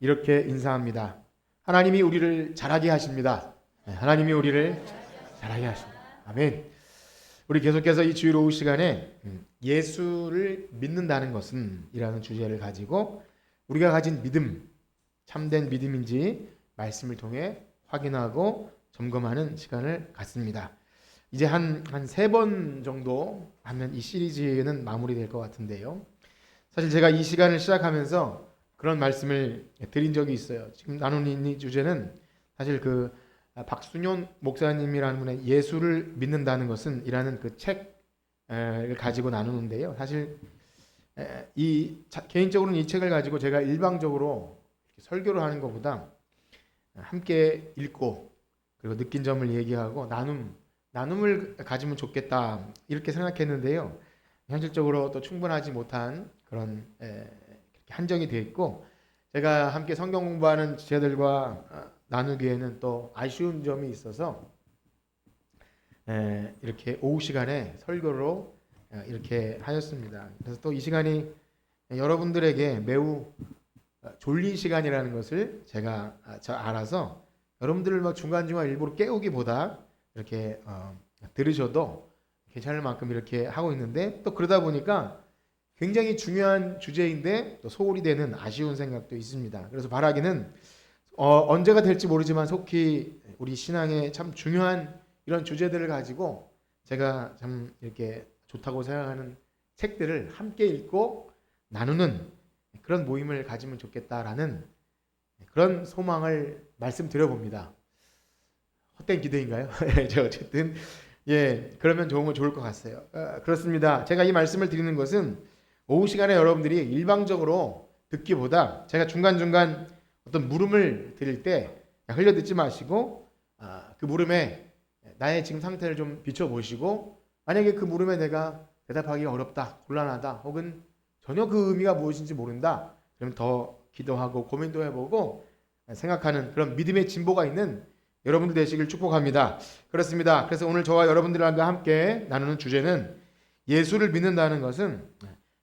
이렇게 인사합니다. 하나님이 우리를 자라게 하십니다. 하나님이 우리를 자라게 하십니다. 아멘. 우리 계속해서 이 주일 오후 시간에 예수를 믿는다는 것은 이라는 주제를 가지고 우리가 가진 믿음, 참된 믿음인지 말씀을 통해 확인하고 점검하는 시간을 갖습니다. 이제 한 세 번 정도 하면 이 시리즈는 마무리될 것 같은데요. 사실 제가 이 시간을 시작하면서 그런 말씀을 드린 적이 있어요. 지금 나누는 이 주제는 사실 그 박순현 목사님이라는 분의 예수를 믿는다는 것은 이라는 그 책을 가지고 나누는데요. 사실 개인적으로는 이 책을 가지고 제가 일방적으로 설교를 하는 것보다 함께 읽고 그리고 느낀 점을 얘기하고 나눔을 가지면 좋겠다 이렇게 생각했는데요. 현실적으로 또 충분하지 못한 그런 한정이 되어 있고 제가 함께 성경 공부하는 지체들과 나누기에는 또 아쉬운 점이 있어서 이렇게 오후 시간에 설교로 이렇게 하였습니다. 그래서 또 이 시간이 여러분들에게 매우 졸린 시간이라는 것을 제가 알아서 여러분들을 막 중간중간 일부러 깨우기보다 이렇게 들으셔도 괜찮을 만큼 이렇게 하고 있는데 또 그러다 보니까 굉장히 중요한 주제인데 또 소홀히 되는 아쉬운 생각도 있습니다. 그래서 바라기는 언제가 될지 모르지만 속히 우리 신앙에 참 중요한 이런 주제들을 가지고 제가 참 이렇게 좋다고 생각하는 책들을 함께 읽고 나누는 그런 모임을 가지면 좋겠다라는 그런 소망을 말씀드려 봅니다. 헛된 기대인가요? 어쨌든 그러면 좋을 것 같아요. 그렇습니다. 제가 이 말씀을 드리는 것은 오후 시간에 여러분들이 일방적으로 듣기보다 제가 중간중간 어떤 물음을 드릴 때 흘려 듣지 마시고 그 물음에 나의 지금 상태를 좀 비춰보시고 만약에 그 물음에 내가 대답하기가 어렵다, 곤란하다 혹은 전혀 그 의미가 무엇인지 모른다 그러면 더 기도하고 고민도 해보고 생각하는 그런 믿음의 진보가 있는 여러분들 되시길 축복합니다. 그렇습니다. 그래서 오늘 저와 여러분들과 함께 나누는 주제는 예수를 믿는다는 것은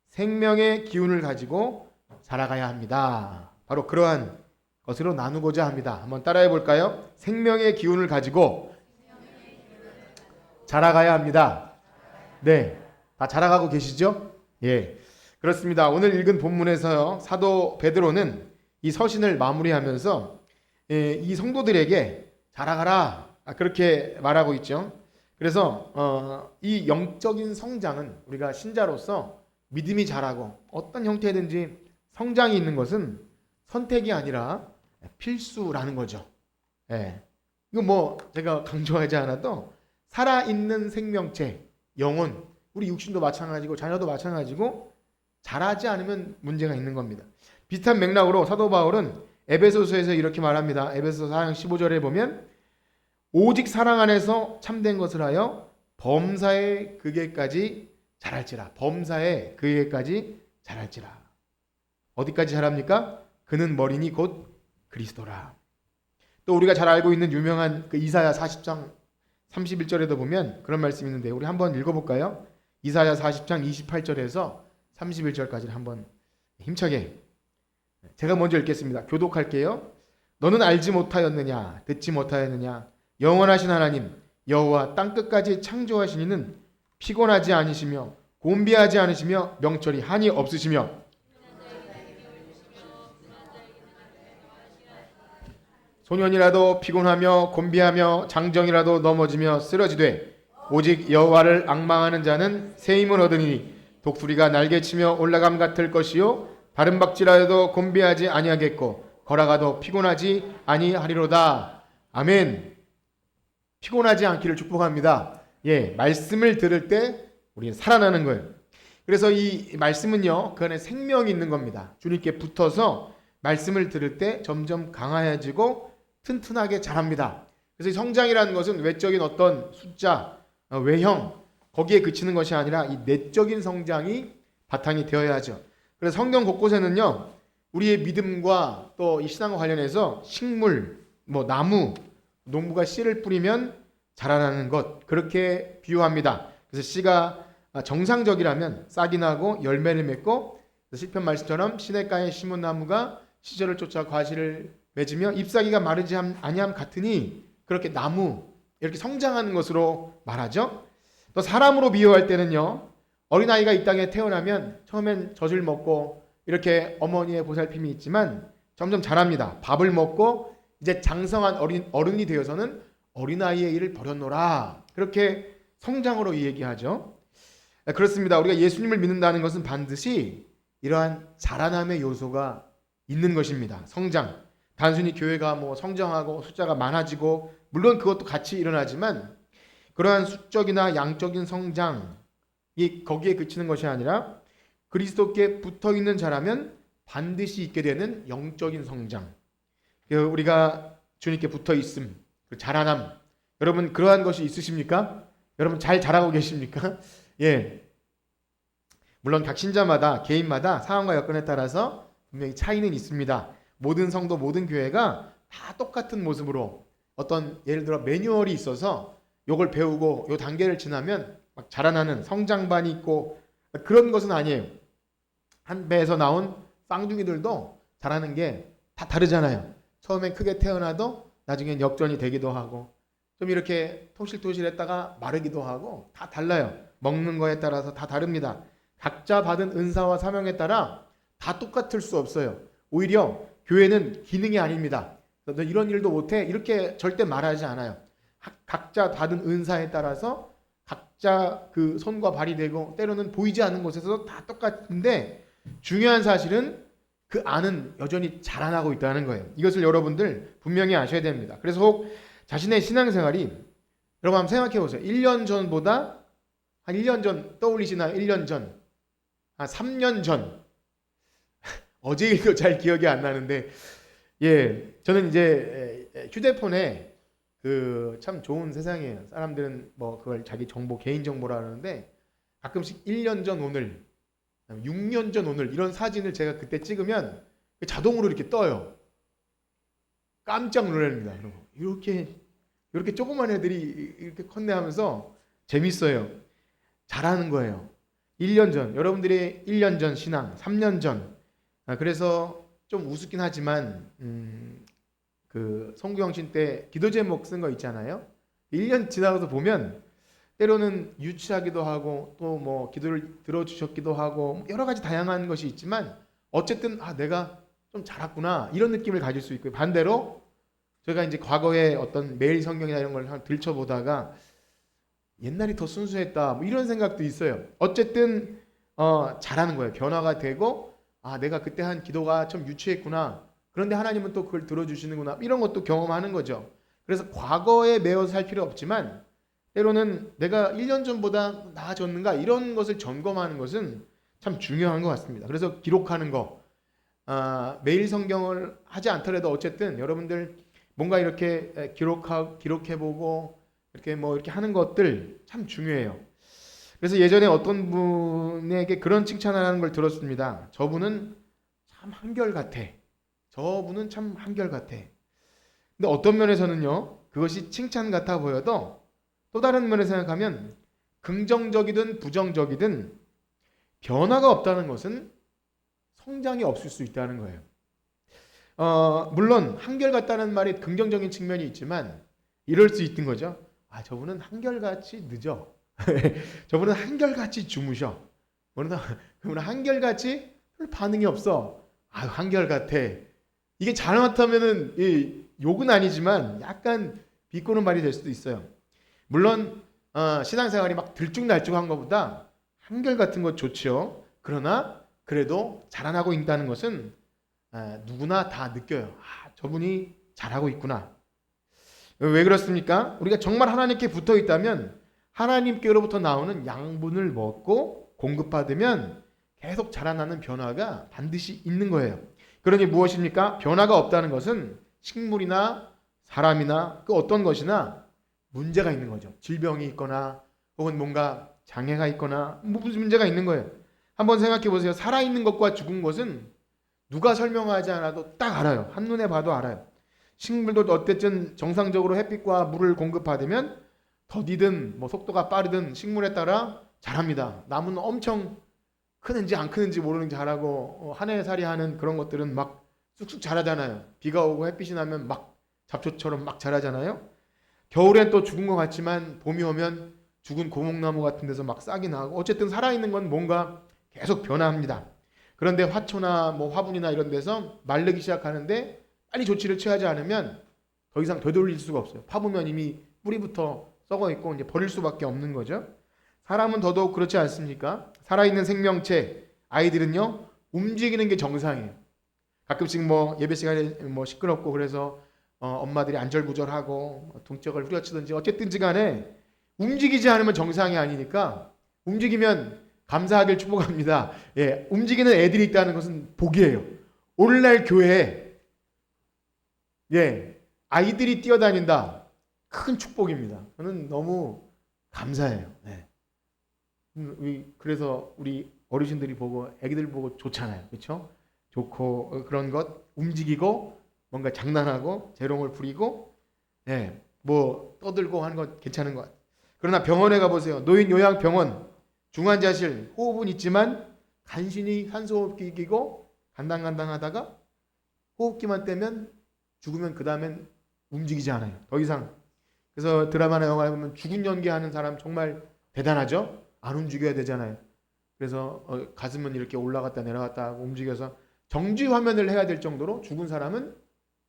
생명의 기운을 가지고 살아가야 합니다. 바로 그러한 것으로 나누고자 합니다. 한번 따라해 볼까요? 생명의 기운을 가지고 자라가야 합니다. 네, 다 자라가고 계시죠? 예, 그렇습니다. 오늘 읽은 본문에서 사도 베드로는 이 서신을 마무리하면서 이 성도들에게 자라가라 그렇게 말하고 있죠. 그래서 이 영적인 성장은 우리가 신자로서 믿음이 자라고 어떤 형태든지 성장이 있는 것은 선택이 아니라 필수라는 거죠. 이거 뭐 제가 강조하지 않아도 살아있는 생명체, 영혼, 우리 육신도 마찬가지고 자녀도 마찬가지고 자라지 않으면 문제가 있는 겁니다. 비슷한 맥락으로 사도 바울은 에베소서에서 이렇게 말합니다. 에베소서 4장 15절에 보면 오직 사랑 안에서 참된 것을 하여 범사의 그에까지 자랄지라. 범사의 그에까지 자랄지라. 어디까지 자랍니까? 그는 머리니 곧 그리스도라. 또 우리가 잘 알고 있는 유명한 그 이사야 40장 31절에도 보면 그런 말씀이 있는데 우리 한번 읽어볼까요? 이사야 40장 28절에서 31절까지를 한번 힘차게 제가 먼저 읽겠습니다. 교독할게요. 너는 알지 못하였느냐 듣지 못하였느냐 영원하신 하나님 여호와 땅끝까지 창조하신 이는 피곤하지 않으시며 곤비하지 않으시며 명철이 한이 없으시며 소년이라도 피곤하며 곤비하며 장정이라도 넘어지며 쓰러지되 오직 여호와를 앙망하는 자는 새 힘을 얻으니 독수리가 날개치며 올라감 같을 것이요 다름박질하여도 곤비하지 아니하겠고 걸어가도 피곤하지 아니하리로다. 아멘. 피곤하지 않기를 축복합니다. 말씀을 들을 때 우리는 살아나는 거예요. 그래서 이 말씀은요 그 안에 생명이 있는 겁니다. 주님께 붙어서 말씀을 들을 때 점점 강해지고 튼튼하게 자랍니다. 그래서 성장이라는 것은 외적인 어떤 숫자, 외형 거기에 그치는 것이 아니라 이 내적인 성장이 바탕이 되어야 하죠. 그래서 성경 곳곳에는요 우리의 믿음과 또 이 신앙과 관련해서 식물, 나무, 농부가 씨를 뿌리면 자라나는 것 그렇게 비유합니다. 그래서 씨가 정상적이라면 싹이 나고 열매를 맺고 시편 말씀처럼 시냇가에 심은 나무가 시절을 쫓아 과실을 맺으며 잎사귀가 마르지 아니함 같으니 그렇게 나무 이렇게 성장하는 것으로 말하죠. 또 사람으로 비유할 때는요, 어린아이가 이 땅에 태어나면 처음엔 젖을 먹고 이렇게 어머니의 보살핌이 있지만 점점 자랍니다. 밥을 먹고 이제 장성한 어른이 되어서는 어린아이의 일을 버렸노라. 그렇게 성장으로 얘기하죠. 그렇습니다. 우리가 예수님을 믿는다는 것은 반드시 이러한 자라남의 요소가 있는 것입니다. 성장. 단순히 교회가 뭐 성장하고 숫자가 많아지고 물론 그것도 같이 일어나지만 그러한 수적이나 양적인 성장이 거기에 그치는 것이 아니라 그리스도께 붙어있는 자라면 반드시 있게 되는 영적인 성장. 우리가 주님께 붙어있음, 자라남. 여러분 그러한 것이 있으십니까? 여러분 잘 자라고 계십니까? 예. 물론 각 신자마다 개인마다 상황과 여건에 따라서 분명히 차이는 있습니다. 모든 성도 모든 교회가 다 똑같은 모습으로 어떤 예를 들어 매뉴얼이 있어서 요걸 배우고 요 단계를 지나면 막 자라나는 성장반이 있고 그런 것은 아니에요. 한 배에서 나온 쌍둥이들도 자라는 게 다 다르잖아요. 처음엔 크게 태어나도 나중엔 역전이 되기도 하고 좀 이렇게 토실토실했다가 마르기도 하고 다 달라요. 먹는 거에 따라서 다 다릅니다. 각자 받은 은사와 사명에 따라 다 똑같을 수 없어요. 오히려 교회는 기능이 아닙니다. 너 이런 일도 못해 이렇게 절대 말하지 않아요. 각자 받은 은사에 따라서 각자 그 손과 발이 되고 때로는 보이지 않는 곳에서 다 똑같은데 중요한 사실은 그 안은 여전히 자라나고 있다는 거예요. 이것을 여러분들 분명히 아셔야 됩니다. 그래서 혹 자신의 신앙생활이 여러분 한번 생각해 보세요. 1년 전보다 한 1년 전 떠올리시나요? 1년 전, 한 3년 전 어제 일도 잘 기억이 안 나는데 저는 이제 휴대폰에 그 참 좋은 세상이에요. 사람들은 뭐 그걸 자기 정보 개인 정보라 하는데 가끔씩 1년 전 오늘 6년 전 오늘 이런 사진을 제가 그때 찍으면 자동으로 이렇게 떠요. 깜짝 놀랍니다. 이렇게 조그만 애들이 이렇게 컸네 하면서 재밌어요. 잘하는 거예요. 1년 전, 여러분들의 1년 전 신앙, 3년 전. 그래서 좀 우습긴 하지만 그 송구영신 때 기도 제목 쓴 거 있잖아요. 1년 지나서 보면 때로는 유치하기도 하고 또 뭐 기도를 들어주셨기도 하고 여러 가지 다양한 것이 있지만 어쨌든 내가 좀 자랐구나 이런 느낌을 가질 수 있고요. 반대로 제가 이제 과거에 어떤 매일 성경이나 이런 걸 들춰보다가 옛날이 더 순수했다 뭐 이런 생각도 있어요. 어쨌든 잘하는 거예요. 변화가 되고 내가 그때 한 기도가 좀 유치했구나. 그런데 하나님은 또 그걸 들어주시는구나. 이런 것도 경험하는 거죠. 그래서 과거에 매여 살 필요 없지만 때로는 내가 1년 전보다 나아졌는가 이런 것을 점검하는 것은 참 중요한 것 같습니다. 그래서 기록하는 거 매일 성경을 하지 않더라도 어쨌든 여러분들 뭔가 이렇게 기록해보고 이렇게 뭐 이렇게 하는 것들 참 중요해요. 그래서 예전에 어떤 분에게 그런 칭찬을 하는 걸 들었습니다. 저분은 참 한결같아. 저분은 참 한결같아. 근데 어떤 면에서는요, 그것이 칭찬 같아 보여도 또 다른 면에서 생각하면 긍정적이든 부정적이든 변화가 없다는 것은 성장이 없을 수 있다는 거예요. 물론 한결같다는 말이 긍정적인 측면이 있지만 이럴 수 있는 거죠. 저분은 한결같이 늦어. 저분은 한결같이 주무셔. 그분은 한결같이 별 반응이 없어. 한결같아. 이게 잘못하면은 욕은 아니지만 약간 비꼬는 말이 될 수도 있어요. 물론 신앙생활이 막 들쭉날쭉한 것보다 한결같은 것 좋죠. 그러나 그래도 자라나고 있다는 것은 누구나 다 느껴요. 저분이 잘하고 있구나. 왜 그렇습니까? 우리가 정말 하나님께 붙어 있다면 하나님께로부터 나오는 양분을 먹고 공급받으면 계속 자라나는 변화가 반드시 있는 거예요. 그러니 무엇입니까? 변화가 없다는 것은 식물이나 사람이나 그 어떤 것이나 문제가 있는 거죠. 질병이 있거나 혹은 뭔가 장애가 있거나 무슨 문제가 있는 거예요. 한번 생각해 보세요. 살아있는 것과 죽은 것은 누가 설명하지 않아도 딱 알아요. 한눈에 봐도 알아요. 식물도 어쨌든 정상적으로 햇빛과 물을 공급받으면 더디든 뭐 속도가 빠르든 식물에 따라 자랍니다. 나무는 엄청 크는지 안 크는지 모르는 자라고 한 해 살이 하는 그런 것들은 막 쑥쑥 자라잖아요. 비가 오고 햇빛이 나면 막 잡초처럼 막 자라잖아요. 겨울엔 또 죽은 것 같지만 봄이 오면 죽은 고목나무 같은 데서 막 싹이 나고, 어쨌든 살아있는 건 뭔가 계속 변화합니다. 그런데 화초나 뭐 화분이나 이런 데서 마르기 시작하는데 빨리 조치를 취하지 않으면 더 이상 되돌릴 수가 없어요. 파보면 이미 뿌리부터 썩어 있고 이제 버릴 수밖에 없는 거죠. 사람은 더더욱 그렇지 않습니까? 살아있는 생명체, 아이들은요, 움직이는 게 정상이에요. 가끔씩 뭐 예배 시간에 뭐 시끄럽고 그래서 엄마들이 안절부절하고 동적을 후려치든지 어쨌든지 간에 움직이지 않으면 정상이 아니니까, 움직이면 감사하길 축복합니다. 예, 움직이는 애들이 있다는 것은 복이에요. 오늘날 교회에 아이들이 뛰어다닌다, 큰 축복입니다. 저는 너무 감사해요. 네. 그래서 우리 어르신들이 보고 애기들 보고 좋잖아요. 그렇죠? 좋고 그런 것 움직이고 뭔가 장난하고 재롱을 부리고 뭐 떠들고 하는 것 괜찮은 것 같아요. 그러나 병원에 가보세요. 노인 요양병원 중환자실 호흡은 있지만 간신히 산소호흡기 끼고 간당간당하다가 호흡기만 떼면 죽으면 그 다음엔 움직이지 않아요. 더 이상. 그래서 드라마나 영화에 보면 죽은 연기하는 사람 정말 대단하죠. 안 움직여야 되잖아요. 그래서 가슴은 이렇게 올라갔다 내려갔다 하고 움직여서 정지 화면을 해야 될 정도로 죽은 사람은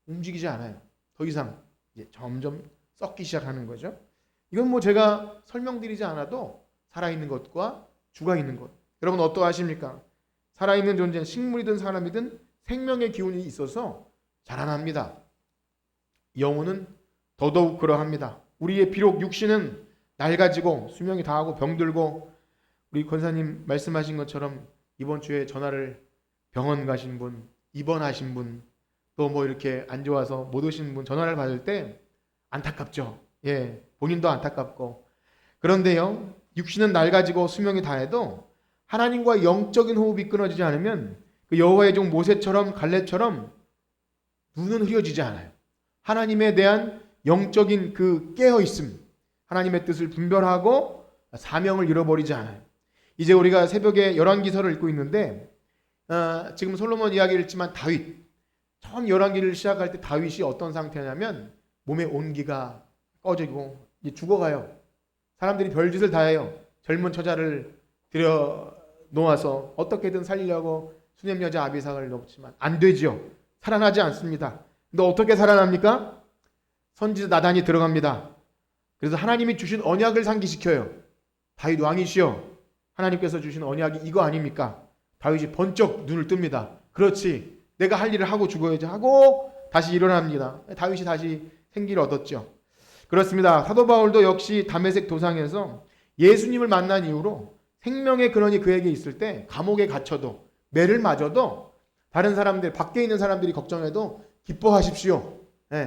움직이지 않아요. 더 이상 이제 점점 썩기 시작하는 거죠. 이건 뭐 제가 설명드리지 않아도 살아있는 것과 죽어있는 것. 여러분 어떠하십니까? 살아있는 존재는 식물이든 사람이든 생명의 기운이 있어서 자라납니다. 영혼은 더더욱 그러합니다. 우리의 비록 육신은 낡아지고 수명이 다하고 병들고, 우리 권사님 말씀하신 것처럼 이번 주에 전화를 병원 가신 분, 입원하신 분, 또 뭐 이렇게 안 좋아서 못 오신 분 전화를 받을 때 안타깝죠. 예, 본인도 안타깝고. 그런데요, 육신은 낡아지고 수명이 다해도 하나님과 영적인 호흡이 끊어지지 않으면 그 여호와의 종 모세처럼 갈렙처럼 눈은 흐려지지 않아요. 하나님에 대한 영적인 그 깨어있음, 하나님의 뜻을 분별하고 사명을 잃어버리지 않아요. 이제 우리가 새벽에 열왕기서를 읽고 있는데 지금 솔로몬 이야기를 읽지만 다윗, 처음 열왕기를 시작할 때 다윗이 어떤 상태냐면 몸에 온기가 꺼지고 이제 죽어가요. 사람들이 별짓을 다 해요. 젊은 처자를 들여 놓아서 어떻게든 살리려고 수냄 여자 아비삭을 넣지만 안 되지요. 살아나지 않습니다. 근데 어떻게 살아납니까? 선지자 나단이 들어갑니다. 그래서 하나님이 주신 언약을 상기시켜요. 다윗 왕이시여, 하나님께서 주신 언약이 이거 아닙니까? 다윗이 번쩍 눈을 뜹니다. 그렇지, 내가 할 일을 하고 죽어야지 하고 다시 일어납니다. 다윗이 다시 생기를 얻었죠. 그렇습니다. 사도 바울도 역시 다메섹 도상에서 예수님을 만난 이후로 생명의 근원이 그에게 있을 때 감옥에 갇혀도, 매를 맞아도 다른 사람들, 밖에 있는 사람들이 걱정해도 기뻐하십시오.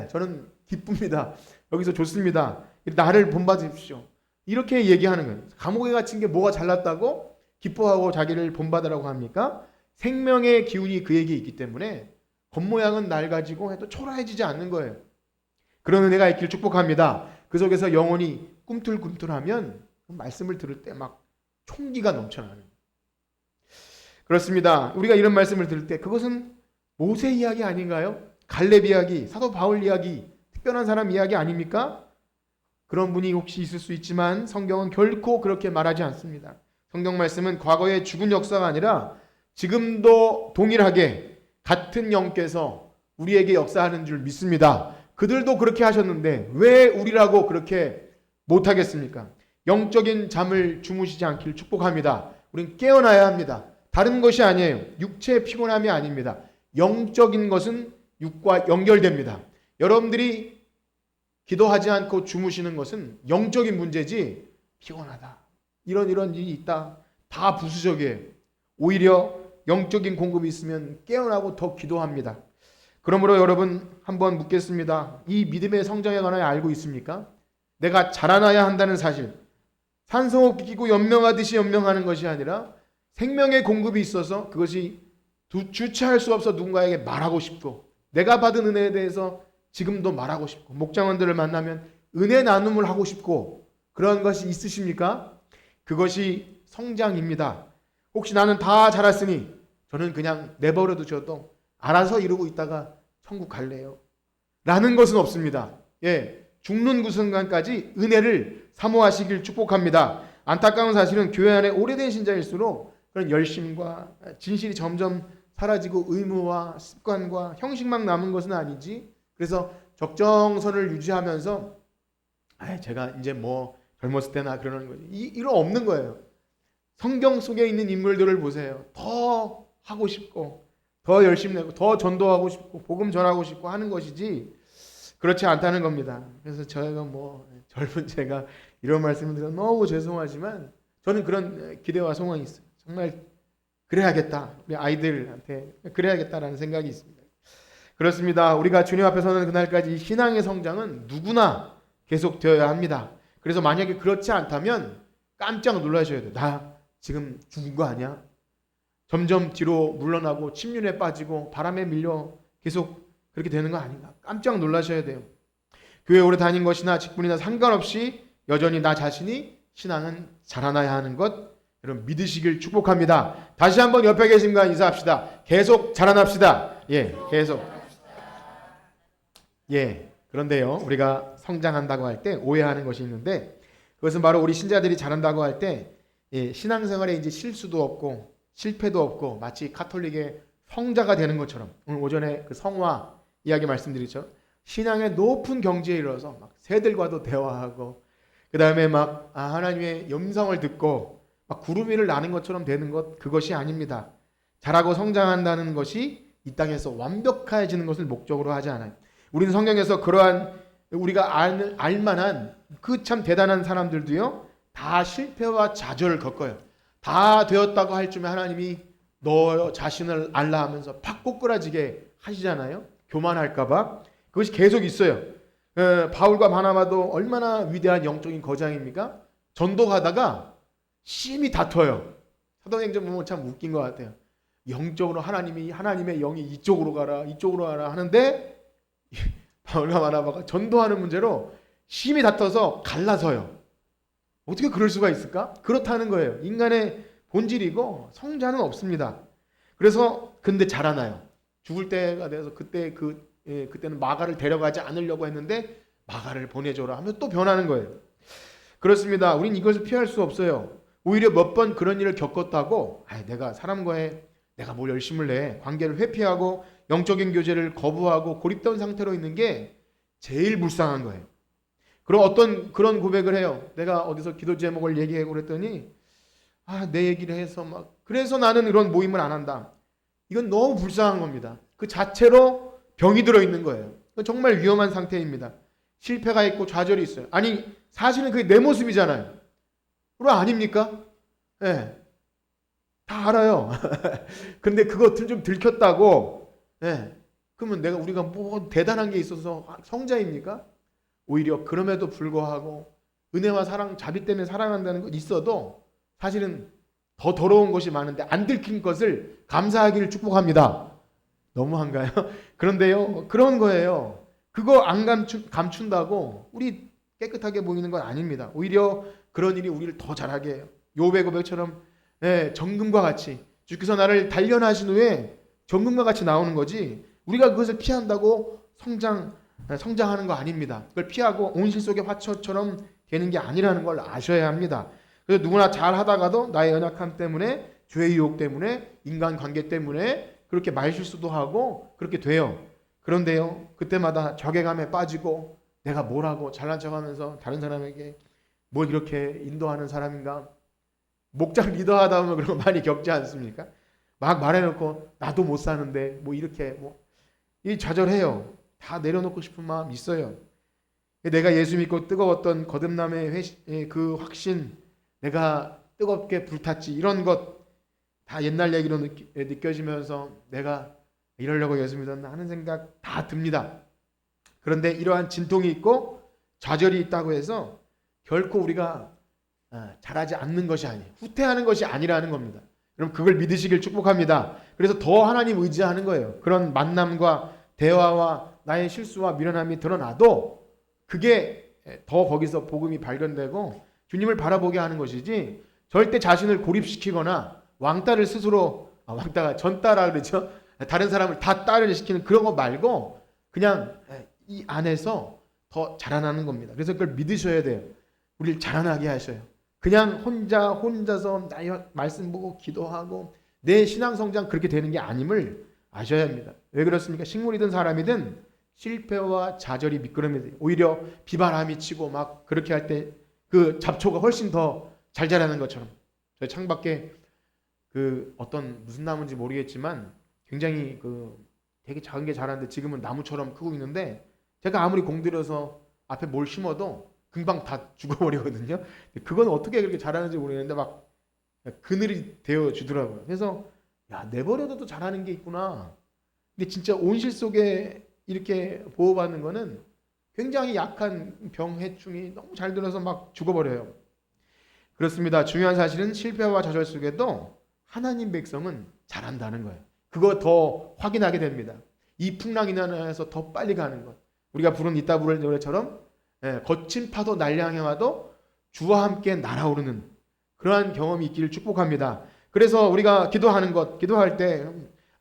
저는 기쁩니다. 여기서 좋습니다. 나를 본받으십시오. 이렇게 얘기하는 거예요. 감옥에 갇힌 게 뭐가 잘났다고 기뻐하고 자기를 본받으라고 합니까? 생명의 기운이 그에게 있기 때문에 겉모양은 낡아지고 해도 초라해지지 않는 거예요. 그런 은혜가 있길 축복합니다. 그 속에서 영혼이 꿈틀꿈틀하면 말씀을 들을 때 막 총기가 넘쳐나는 거예요. 그렇습니다. 우리가 이런 말씀을 들을 때 그것은 모세 이야기 아닌가요? 갈렙 이야기, 사도 바울 이야기, 특별한 사람 이야기 아닙니까? 그런 분이 혹시 있을 수 있지만 성경은 결코 그렇게 말하지 않습니다. 성경 말씀은 과거의 죽은 역사가 아니라 지금도 동일하게 같은 영께서 우리에게 역사하는 줄 믿습니다. 그들도 그렇게 하셨는데 왜 우리라고 그렇게 못하겠습니까? 영적인 잠을 주무시지 않기를 축복합니다. 우린 깨어나야 합니다. 다른 것이 아니에요. 육체의 피곤함이 아닙니다. 영적인 것은 육과 연결됩니다. 여러분들이 기도하지 않고 주무시는 것은 영적인 문제지 피곤하다, 이런 일이 있다, 다 부수적이에요. 오히려 영적인 공급이 있으면 깨어나고 더 기도합니다. 그러므로 여러분 한번 묻겠습니다. 이 믿음의 성장에 관하여 알고 있습니까? 내가 자라나야 한다는 사실, 산소호흡기 끼고 연명하듯이 연명하는 것이 아니라 생명의 공급이 있어서 그것이 주체할 수 없어 누군가에게 말하고 싶고, 내가 받은 은혜에 대해서 지금도 말하고 싶고, 목장원들을 만나면 은혜 나눔을 하고 싶고, 그런 것이 있으십니까? 그것이 성장입니다. 혹시 나는 다 자랐으니 저는 그냥 내버려 두셔도 알아서 이러고 있다가 천국 갈래요? 라는 것은 없습니다. 예, 죽는 그 순간까지 은혜를 사모하시길 축복합니다. 안타까운 사실은 교회 안에 오래된 신자일수록 그런 열심과 진실이 점점 사라지고 의무와 습관과 형식만 남은 것은 아니지. 그래서 적정선을 유지하면서 제가 이제 뭐 젊었을 때나 그러는 거지. 이런 없는 거예요. 성경 속에 있는 인물들을 보세요. 더 하고 싶고 더 열심히 내고 더 전도하고 싶고 복음 전하고 싶고 하는 것이지 그렇지 않다는 겁니다. 그래서 저희가 뭐 젊은 제가 이런 말씀을 드려 너무 죄송하지만 저는 그런 기대와 소망이 있어요. 정말 그래야겠다. 우리 아이들한테 그래야겠다라는 생각이 있습니다. 그렇습니다. 우리가 주님 앞에 서는 그날까지 신앙의 성장은 누구나 계속되어야 합니다. 그래서 만약에 그렇지 않다면 깜짝 놀라셔야 돼요. 나 지금 죽은 거 아니야? 점점 뒤로 물러나고 침륜에 빠지고 바람에 밀려 계속 그렇게 되는 거 아닌가? 깜짝 놀라셔야 돼요. 교회 오래 다닌 것이나 직분이나 상관없이 여전히 나 자신이 신앙은 자라나야 하는 것 여러분 믿으시길 축복합니다. 다시 한번 옆에 계신 분과 인사합시다. 계속 자라납시다. 예, 계속. 예, 그런데요 우리가 성장한다고 할 때 오해하는 것이 있는데 그것은 바로 우리 신자들이 자란다고 할 때 신앙생활에 이제 실수도 없고 실패도 없고 마치 가톨릭의 성자가 되는 것처럼 오늘 오전에 그 성화 이야기 말씀드리죠. 신앙의 높은 경지에 이르러서 막 새들과도 대화하고 그 다음에 막 하나님의 음성을 듣고 막 구름 위를 나는 것처럼 되는 것 그것이 아닙니다. 자라고 성장한다는 것이 이 땅에서 완벽해지는 것을 목적으로 하지 않아요. 우리는 성경에서 그러한 우리가 알만한 그 참 대단한 사람들도요 다 실패와 좌절을 겪어요. 다 되었다고 할 쯤에 하나님이 너 자신을 알라 하면서 팍 꼬꾸라지게 하시잖아요. 교만할까봐 그것이 계속 있어요. 바울과 바나바도 얼마나 위대한 영적인 거장입니까? 전도하다가 심히 다퉈요. 사도행전 보면 참 웃긴 것 같아요. 영적으로 하나님의 영이 이쪽으로 가라 이쪽으로 가라 하는데 바울과 바나바가 전도하는 문제로 심히 다퉈서 갈라서요. 어떻게 그럴 수가 있을까? 그렇다는 거예요. 인간의 본질이고 성자는 없습니다. 그래서 근데 자라나요. 죽을 때가 돼서 그때는 마가를 데려가지 않으려고 했는데 마가를 보내줘라 하면 또 변하는 거예요. 그렇습니다. 우린 이것을 피할 수 없어요. 오히려 몇 번 그런 일을 겪었다고 내가 사람과의 내가 뭘 열심을 내 관계를 회피하고 영적인 교제를 거부하고 고립된 상태로 있는 게 제일 불쌍한 거예요. 그럼 어떤 그런 고백을 해요. 내가 어디서 기도 제목을 얘기하고 그랬더니 내 얘기를 해서 막 그래서 나는 이런 모임을 안 한다. 이건 너무 불쌍한 겁니다. 그 자체로 병이 들어있는 거예요. 정말 위험한 상태입니다. 실패가 있고 좌절이 있어요. 아니 사실은 그게 내 모습이잖아요. 그럼 아닙니까? 네. 다 알아요. 근데 그것을 좀 들켰다고 그러면 우리가 뭐 대단한 게 있어서 성자입니까? 오히려 그럼에도 불구하고 은혜와 사랑, 자비 때문에 사랑한다는 것 있어도 사실은 더 더러운 것이 많은데 안 들킨 것을 감사하기를 축복합니다. 너무한가요? 그런데요, 그런 거예요. 그거 안 감춘다고 우리 깨끗하게 보이는 건 아닙니다. 오히려 그런 일이 우리를 더 잘하게 해요. 요배 고백처럼 정금과 같이 주께서 나를 단련하신 후에 정금과 같이 나오는 거지 우리가 그것을 피한다고 성장하는 거 아닙니다. 그걸 피하고 온실 속의 화초처럼 되는 게 아니라는 걸 아셔야 합니다. 그래서 누구나 잘 하다가도 나의 연약함 때문에 죄의 유혹 때문에 인간관계 때문에 그렇게 말실수도 하고 그렇게 돼요. 그런데요 그때마다 자괴감에 빠지고 내가 뭐라고 잘난 척하면서 다른 사람에게 뭘 이렇게 인도하는 사람인가 목장 리더하다 보면 그런 거 많이 겪지 않습니까? 막 말해놓고 나도 못 사는데 뭐 이렇게 이 좌절해요. 다 내려놓고 싶은 마음 있어요. 내가 예수 믿고 뜨거웠던 거듭남의 그 확신 내가 뜨겁게 불탔지 이런 것 다 옛날 얘기로 느껴지면서 내가 이러려고 예수 믿었나 하는 생각 다 듭니다. 그런데 이러한 진통이 있고 좌절이 있다고 해서 결코 우리가 잘하지 않는 것이 아니에요. 후퇴하는 것이 아니라는 겁니다. 여러분 그걸 믿으시길 축복합니다. 그래서 더 하나님 의지하는 거예요. 그런 만남과 대화와 나의 실수와 미련함이 드러나도 그게 더 거기서 복음이 발견되고 주님을 바라보게 하는 것이지 절대 자신을 고립시키거나 왕따를 스스로 왕따가 전따라 그러죠. 다른 사람을 다 따르시키는 그런 거 말고 그냥 이 안에서 더 자라나는 겁니다. 그래서 그걸 믿으셔야 돼요. 우리를 자라나게 하셔요. 그냥 혼자서 나의 말씀 보고 기도하고 내 신앙 성장 그렇게 되는 게 아님을 아셔야 합니다. 왜 그렇습니까? 식물이든 사람이든 실패와 좌절이 미끄럼이 돼요. 오히려 비바람이 치고 막 그렇게 할 때 그 잡초가 훨씬 더 잘 자라는 것처럼. 저희 창밖에 그 어떤 무슨 나무인지 모르겠지만 굉장히 그 되게 작은 게 자라는데 지금은 나무처럼 크고 있는데 제가 아무리 공들여서 앞에 뭘 심어도 금방 다 죽어버리거든요. 그건 어떻게 그렇게 자라는지 모르겠는데 막 그늘이 되어 주더라고요. 그래서 야, 내버려둬도 자라는 게 있구나. 근데 진짜 온실 속에 이렇게 보호받는 거는 굉장히 약한 병, 해충이 너무 잘 들어서 막 죽어버려요. 그렇습니다. 중요한 사실은 실패와 좌절 속에도 하나님 백성은 잘한다는 거예요. 그거 더 확인하게 됩니다. 이 풍랑이 나서 더 빨리 가는 것. 우리가 부른 이따 부를 노래처럼 거친 파도 날량해 와도 주와 함께 날아오르는 그러한 경험이 있기를 축복합니다. 그래서 우리가 기도하는 것, 기도할 때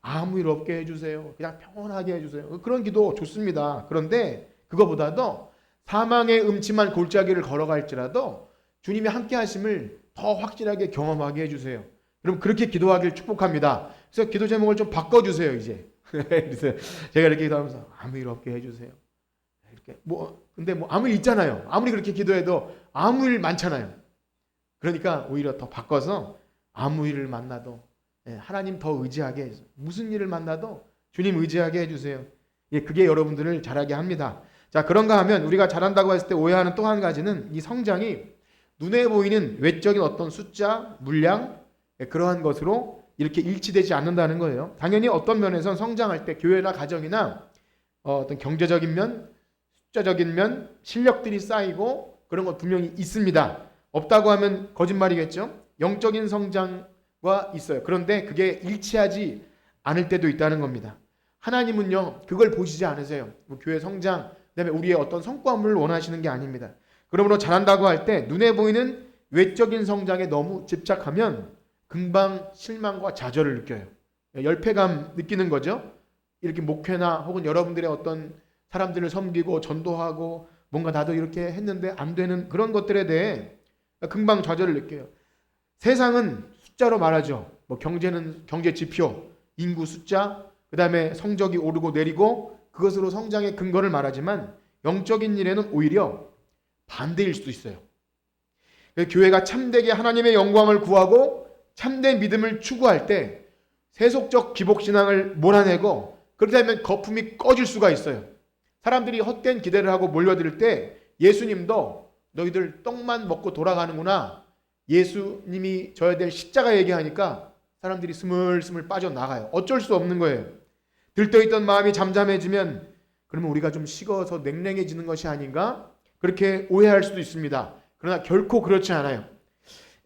아무 일 없게 해주세요. 그냥 평온하게 해주세요. 그런 기도 좋습니다. 그런데 그거보다도 사망의 음침한 골짜기를 걸어갈지라도 주님이 함께 하심을 더 확실하게 경험하게 해주세요. 그럼 그렇게 기도하길 축복합니다. 그래서 기도 제목을 좀 바꿔주세요, 이제. 그래서 제가 이렇게 기도하면서 아무 일 없게 해주세요. 이렇게 근데 아무 일 있잖아요. 아무리 그렇게 기도해도 아무 일 많잖아요. 그러니까 오히려 더 바꿔서 아무 일을 만나도 하나님 더 의지하게 해주세요. 무슨 일을 만나도 주님 의지하게 해주세요. 그게 여러분들을 잘하게 합니다. 자, 그런가 하면 우리가 잘한다고 했을 때 오해하는 또 한 가지는 이 성장이 눈에 보이는 외적인 어떤 숫자, 물량 그러한 것으로 이렇게 일치되지 않는다는 거예요. 당연히 어떤 면에선 성장할 때 교회나 가정이나 어떤 경제적인 면, 숫자적인 면, 실력들이 쌓이고 그런 것 분명히 있습니다. 없다고 하면 거짓말이겠죠. 영적인 성장과 있어요. 그런데 그게 일치하지 않을 때도 있다는 겁니다. 하나님은요, 그걸 보시지 않으세요. 교회 성장, 그다음에 우리의 어떤 성과물을 원하시는 게 아닙니다. 그러므로 잘한다고 할 때 눈에 보이는 외적인 성장에 너무 집착하면 금방 실망과 좌절을 느껴요. 열패감 느끼는 거죠. 이렇게 목회나 혹은 여러분들의 어떤 사람들을 섬기고 전도하고 뭔가 나도 이렇게 했는데 안 되는 그런 것들에 대해 금방 좌절을 느껴요. 세상은 숫자로 말하죠. 경제는 경제 지표, 인구 숫자, 그 다음에 성적이 오르고 내리고 그것으로 성장의 근거를 말하지만 영적인 일에는 오히려 반대일 수도 있어요. 교회가 참되게 하나님의 영광을 구하고 참된 믿음을 추구할 때 세속적 기복신앙을 몰아내고 그렇게 되면 거품이 꺼질 수가 있어요. 사람들이 헛된 기대를 하고 몰려들 때 예수님도 너희들 떡만 먹고 돌아가는구나. 예수님이 져야 될 십자가 얘기하니까 사람들이 스물스물 빠져나가요. 어쩔 수 없는 거예요. 들떠있던 마음이 잠잠해지면 그러면 우리가 좀 식어서 냉랭해지는 것이 아닌가? 그렇게 오해할 수도 있습니다. 그러나 결코 그렇지 않아요.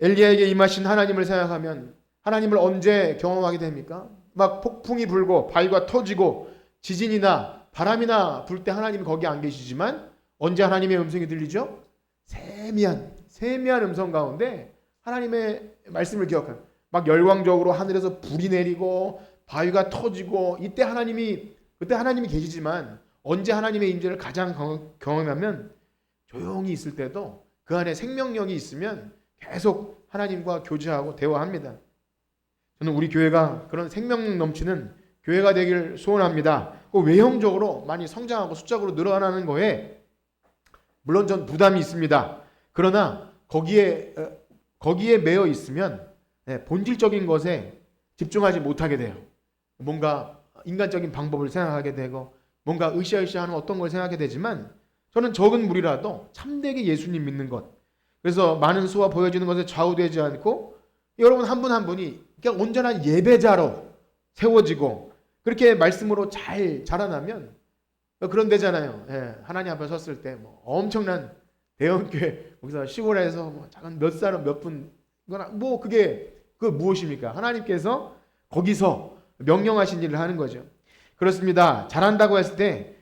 엘리야에게 임하신 하나님을 생각하면 하나님을 언제 경험하게 됩니까? 막 폭풍이 불고 바위가 터지고 지진이나 바람이나 불 때 하나님이 거기 안 계시지만 언제 하나님의 음성이 들리죠? 세미한 음성 가운데 하나님의 말씀을 기억하는 막 열광적으로 하늘에서 불이 내리고 바위가 터지고 그때 하나님이 계시지만 언제 하나님의 임재를 가장 경험하면 조용히 있을 때도 그 안에 생명력이 있으면 계속 하나님과 교제하고 대화합니다. 저는 우리 교회가 그런 생명력 넘치는 교회가 되길 소원합니다. 외형적으로 많이 성장하고 숫자적으로 늘어나는 거에 물론 전 부담이 있습니다. 그러나 거기에 매여 있으면 본질적인 것에 집중하지 못하게 돼요. 뭔가 인간적인 방법을 생각하게 되고 뭔가 으쌰으쌰하는 어떤 걸 생각하게 되지만 저는 적은 무리라도 참되게 예수님 믿는 것, 그래서 많은 수와 보여지는 것에 좌우되지 않고 여러분 한 분 한 분이 그냥 온전한 예배자로 세워지고 그렇게 말씀으로 잘 자라나면 그런 데잖아요. 하나님 앞에 섰을 때 엄청난 대형교회 거기서 시골에서 작은 몇 사람 몇 분 그게 무엇입니까? 하나님께서 거기서 명령하신 일을 하는 거죠. 그렇습니다. 잘한다고 했을 때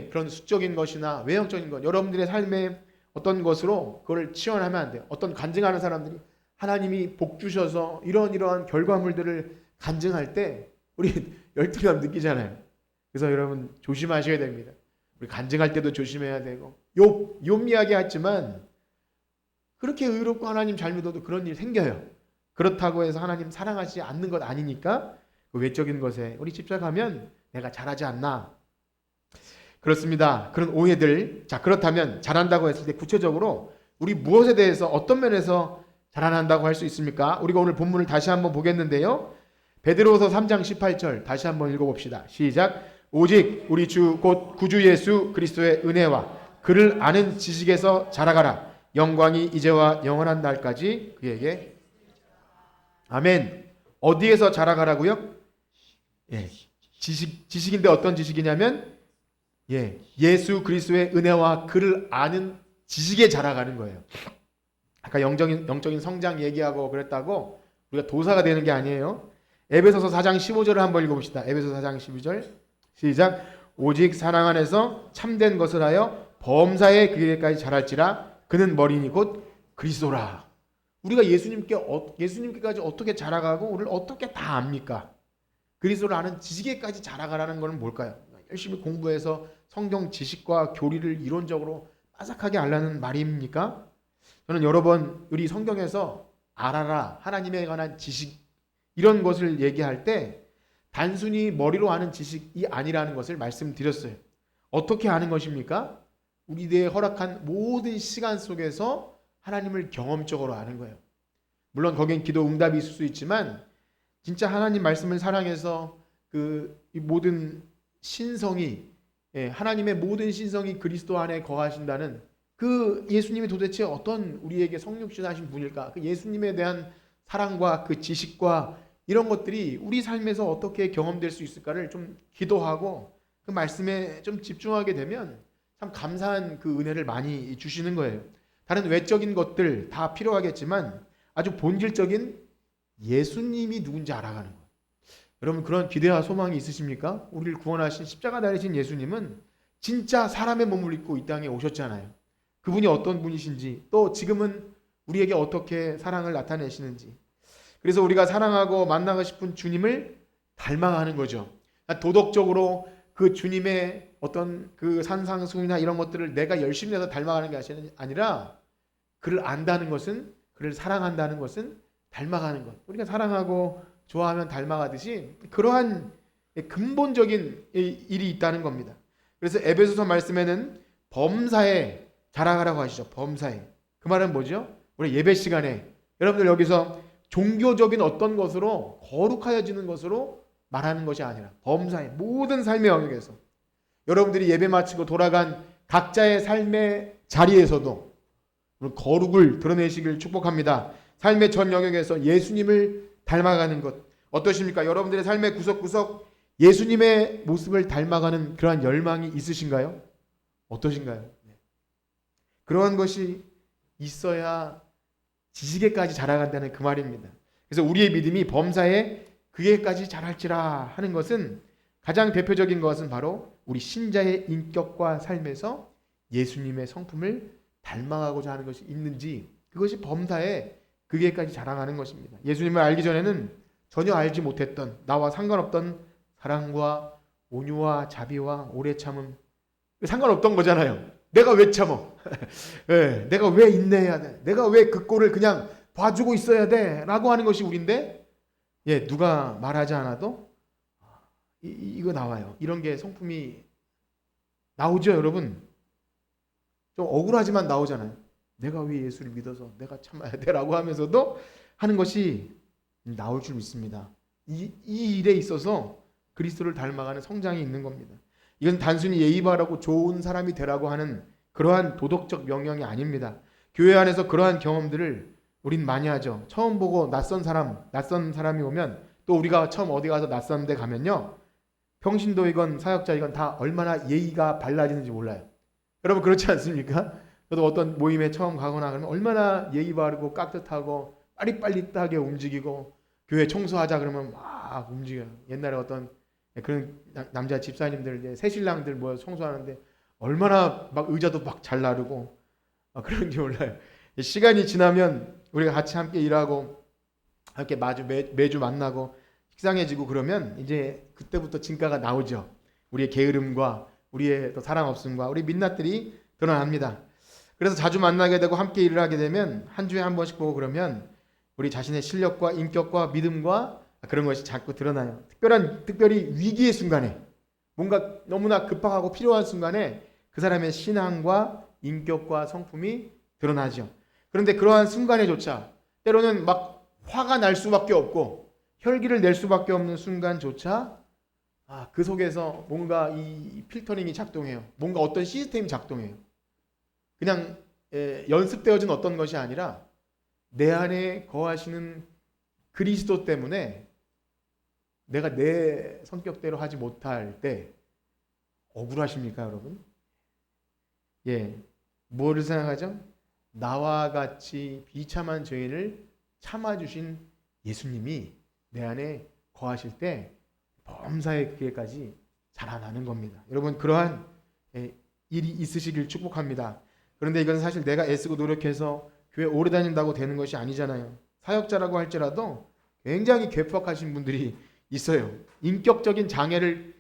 그런 수적인 것이나 외형적인 것 여러분들의 삶의 어떤 것으로 그걸 치환하면 안 돼요. 어떤 간증하는 사람들이 하나님이 복 주셔서 이러한 결과물들을 간증할 때 우리 열등감 느끼잖아요. 그래서 여러분 조심하셔야 됩니다. 우리 간증할 때도 조심해야 되고 욥 이야기 했지만 그렇게 의롭고 하나님 잘 믿어도 그런 일 생겨요. 그렇다고 해서 하나님 사랑하지 않는 것 아니니까 그 외적인 것에 우리 집착하면 내가 잘하지 않나. 그렇습니다. 그런 오해들. 자, 그렇다면 잘한다고 했을 때 구체적으로 우리 무엇에 대해서 어떤 면에서 잘한다고 할 수 있습니까? 우리가 오늘 본문을 다시 한번 보겠는데요. 베드로후서 3장 18절 다시 한번 읽어봅시다. 시작. 오직 우리 주 곧 구주 예수 그리스도의 은혜와 그를 아는 지식에서 자라가라. 영광이 이제와 영원한 날까지 그에게. 아멘. 어디에서 자라가라고요? 예, 지식인데 어떤 지식이냐면 예수 그리스도의 은혜와 그를 아는 지식에 자라가는 거예요. 아까 영적인 성장 얘기하고 그랬다고 우리가 도사가 되는 게 아니에요. 에베소서 4장 15절을 한번 읽어봅시다. 에베소서 4장 12절 시작. 오직 사랑 안에서 참된 것을 하여 범사에 그에게까지 자랄지라. 그는 머리니 곧 그리스도라. 우리가 예수님께까지 어떻게 자라가고 우리를 어떻게 다 압니까? 그리스도를 아는 지식에까지 자라가라는 것은 뭘까요? 열심히 공부해서 성경 지식과 교리를 이론적으로 빠삭하게 알라는 말입니까? 저는 여러 번 우리 성경에서 알아라, 하나님에 관한 지식 이런 것을 얘기할 때 단순히 머리로 아는 지식이 아니라는 것을 말씀드렸어요. 어떻게 아는 것입니까? 우리에게 허락한 모든 시간 속에서 하나님을 경험적으로 아는 거예요. 물론 거긴 기도 응답이 있을 수 있지만 진짜 하나님 말씀을 사랑해서 이 모든 신성이 하나님의 모든 신성이 그리스도 안에 거하신다는 그 예수님이 도대체 어떤 우리에게 성육신하신 분일까? 그 예수님에 대한 사랑과 그 지식과 이런 것들이 우리 삶에서 어떻게 경험될 수 있을까를 좀 기도하고 그 말씀에 좀 집중하게 되면 참 감사한 그 은혜를 많이 주시는 거예요. 다른 외적인 것들 다 필요하겠지만 아주 본질적인 예수님이 누군지 알아가는 거예요. 여러분 그런 기대와 소망이 있으십니까? 우리를 구원하신 십자가 달리신 예수님은 진짜 사람의 몸을 입고 이 땅에 오셨잖아요. 그분이 어떤 분이신지 또 지금은 우리에게 어떻게 사랑을 나타내시는지 그래서 우리가 사랑하고 만나고 싶은 주님을 닮아가는 거죠. 도덕적으로 그 주님의 어떤 그 산상수훈이나 이런 것들을 내가 열심히 해서 닮아가는 게 아니라 그를 안다는 것은 그를 사랑한다는 것은 닮아가는 것. 우리가 사랑하고 좋아하면 닮아가듯이 그러한 근본적인 일이 있다는 겁니다. 그래서 에베소서 말씀에는 범사에 자라가라고 하시죠. 범사에. 그 말은 뭐죠? 우리 예배 시간에 여러분들 여기서 종교적인 어떤 것으로 거룩하여지는 것으로 말하는 것이 아니라 범사에 모든 삶의 영역에서 여러분들이 예배 마치고 돌아간 각자의 삶의 자리에서도 거룩을 드러내시길 축복합니다. 삶의 전 영역에서 예수님을 닮아가는 것 어떠십니까? 여러분들의 삶의 구석구석 예수님의 모습을 닮아가는 그러한 열망이 있으신가요? 어떠신가요? 그러한 것이 있어야 지식에까지 자라간다는 그 말입니다. 그래서 우리의 믿음이 범사에 그에까지 자랄지라 하는 것은 가장 대표적인 것은 바로 우리 신자의 인격과 삶에서 예수님의 성품을 닮아가고자 하는 것이 있는지 그것이 범사에 그에까지 자라가는 것입니다. 예수님을 알기 전에는 전혀 알지 못했던 나와 상관없던 사랑과 온유와 자비와 오래 참음 상관없던 거잖아요. 내가 왜 참어? 내가 왜 인내해야 돼? 내가 왜 그 꼴을 그냥 봐주고 있어야 돼? 라고 하는 것이 우리인데 누가 말하지 않아도 이거 나와요. 이런 게 성품이 나오죠, 여러분. 좀 억울하지만 나오잖아요. 내가 왜 예수를 믿어서 내가 참아야 돼? 라고 하면서도 하는 것이 나올 줄 믿습니다. 이 일에 있어서 그리스도를 닮아가는 성장이 있는 겁니다. 이건 단순히 예의 바르고 좋은 사람이 되라고 하는 그러한 도덕적 명령이 아닙니다. 교회 안에서 그러한 경험들을 우린 많이 하죠. 처음 보고 낯선 사람이 오면 또 우리가 처음 어디 가서 낯선 데 가면요. 평신도이건 사역자이건 다 얼마나 예의가 발라지는지 몰라요. 여러분 그렇지 않습니까? 저도 어떤 모임에 처음 가거나 그러면 얼마나 예의 바르고 깍듯하고 빠릿빠릿하게 움직이고 교회 청소하자 그러면 막 움직여요. 옛날에 어떤 그런 남자 집사님들, 새신랑들 뭐 청소하는데 얼마나 막 의자도 막 잘 나르고 그런지 몰라요. 시간이 지나면 우리가 같이 함께 일하고 함께 매주 만나고 식상해지고 그러면 이제 그때부터 진가가 나오죠. 우리의 게으름과 우리의 또 사랑 없음과 우리 민낯들이 드러납니다. 그래서 자주 만나게 되고 함께 일을 하게 되면 한 주에 한 번씩 보고 그러면 우리 자신의 실력과 인격과 믿음과 그런 것이 자꾸 드러나요. 특별히 위기의 순간에 뭔가 너무나 급하고 필요한 순간에 그 사람의 신앙과 인격과 성품이 드러나죠. 그런데 그러한 순간에조차 때로는 막 화가 날 수밖에 없고 혈기를 낼 수밖에 없는 순간조차 그 속에서 뭔가 이 필터링이 작동해요. 뭔가 어떤 시스템이 작동해요. 그냥 연습되어진 어떤 것이 아니라 내 안에 거하시는 그리스도 때문에 내가 내 성격대로 하지 못할 때 억울하십니까, 여러분? 뭐를 생각하죠? 나와 같이 비참한 죄인을 참아주신 예수님이 내 안에 거하실 때 범사의 기회까지 자라나는 겁니다. 여러분, 그러한 일이 있으시길 축복합니다. 그런데 이건 사실 내가 애쓰고 노력해서 교회 오래 다닌다고 되는 것이 아니잖아요. 사역자라고 할지라도 굉장히 괴팍하신 분들이 있어요. 인격적인 장애를